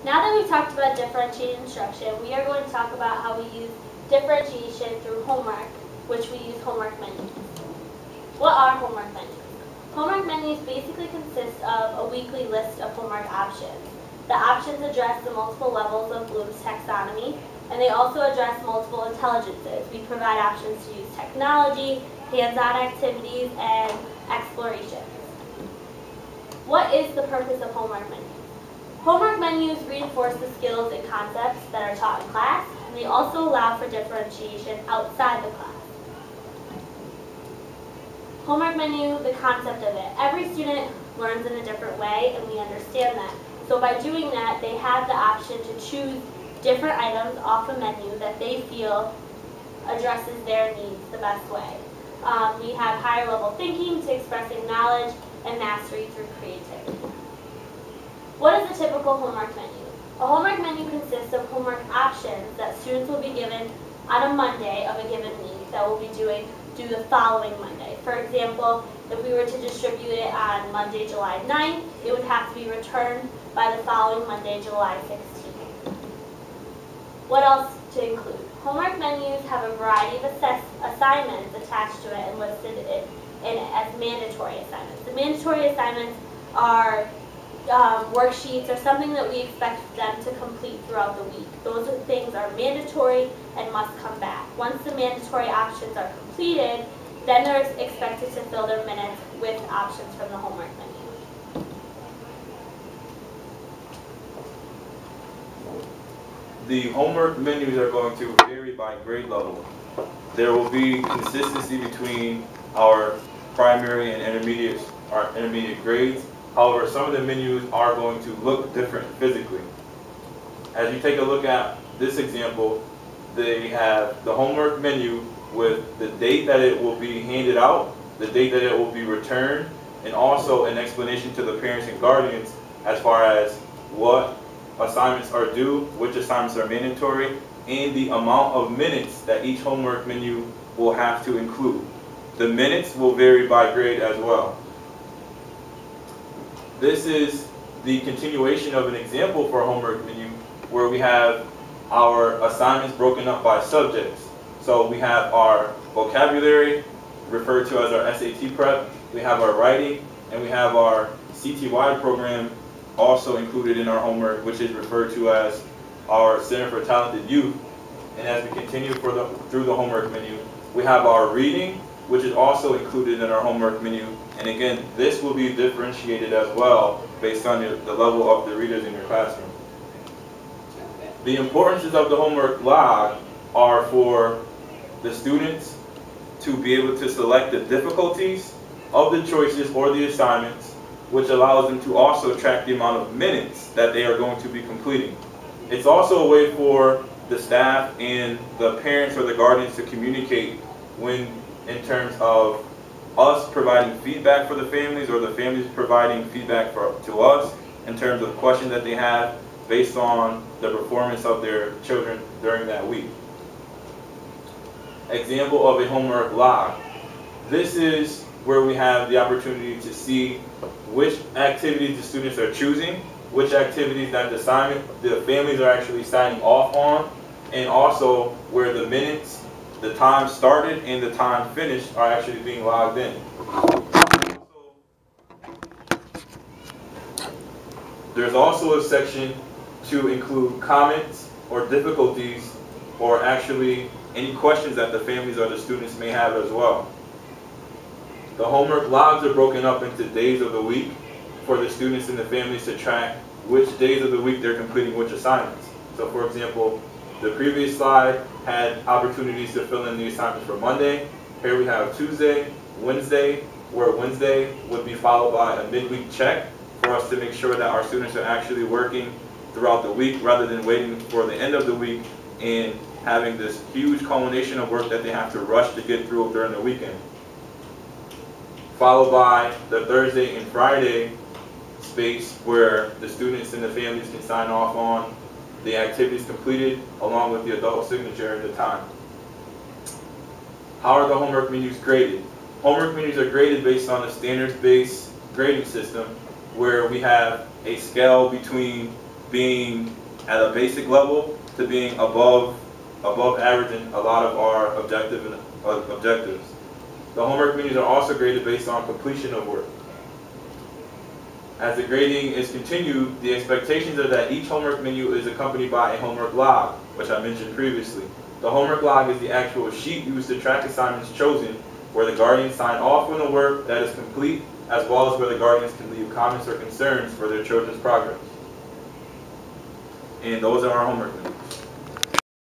Now that we've talked about differentiated instruction, we are going to talk about how we use differentiation through homework, which we use homework menus. What are homework menus? Homework menus basically consist of a weekly list of homework options. The options address the multiple levels of Bloom's taxonomy, and they also address multiple intelligences. We provide options to use technology, hands-on activities, and explorations. What is the purpose of homework menus? Homework menus reinforce the skills and concepts that are taught in class, and they also allow for differentiation outside the class. Homework menu, the concept of it. Every student learns in a different way, and we understand that. So by doing that, they have the option to choose different items off a menu that they feel addresses their needs the best way. We have higher level thinking to expressing knowledge and mastery through creativity. What is a typical homework menu? A homework menu consists of homework options that students will be given on a Monday of a given week that will be due the following Monday. For example, if we were to distribute it on Monday, July 9th, it would have to be returned by the following Monday, July 16th. What else to include? Homework menus have a variety of assignments attached to it and listed as mandatory assignments. The mandatory assignments are worksheets or something that we expect them to complete throughout the week. Those things are mandatory and must come back. Once the mandatory options are completed, then they're expected to fill their minutes with options from the homework menu. The homework menus are going to vary by grade level. There will be consistency between our primary and intermediate grades. However, some of the menus are going to look different physically. As you take a look at this example, they have the homework menu with the date that it will be handed out, the date that it will be returned, and also an explanation to the parents and guardians as far as what assignments are due, which assignments are mandatory, and the amount of minutes that each homework menu will have to include. The minutes will vary by grade as well. This is the continuation of an example for a homework menu where we have our assignments broken up by subjects. So we have our vocabulary, referred to as our SAT prep, we have our writing, and we have our CTY program also included in our homework, which is referred to as our Center for Talented Youth. And as we continue through the homework menu, we have our reading, which is also included in our homework menu. And again, this will be differentiated as well based on the level of the readers in your classroom. The importances of the homework log are for the students to be able to select the difficulties of the choices or the assignments, which allows them to also track the amount of minutes that they are going to be completing. It's also a way for the staff and the parents or the guardians to communicate in terms of us providing feedback for the families or the families providing feedback to us in terms of questions that they have based on the performance of their children during that week. Example of a homework log. This is where we have the opportunity to see which activities the students are choosing, which activities that the families are actually signing off on, and also where the minutes, the time started and the time finished are actually being logged in. There's also a section to include comments or difficulties or actually any questions that the families or the students may have as well. The homework logs are broken up into days of the week for the students and the families to track which days of the week they're completing which assignments. So for example, the previous slide had opportunities to fill in the assignments for Monday. Here we have Tuesday, Wednesday, where Wednesday would be followed by a midweek check for us to make sure that our students are actually working throughout the week rather than waiting for the end of the week and having this huge culmination of work that they have to rush to get through during the weekend. Followed by the Thursday and Friday space where the students and the families can sign off on the activities completed along with the adult signature and the time. How are the homework menus graded? Homework menus are graded based on a standards-based grading system where we have a scale between being at a basic level to being above average in a lot of our objectives. The homework menus are also graded based on completion of work. As the grading is continued, the expectations are that each homework menu is accompanied by a homework log, which I mentioned previously. The homework log is the actual sheet used to track assignments chosen, where the guardians sign off on the work that is complete, as well as where the guardians can leave comments or concerns for their children's progress. And those are our homework menus.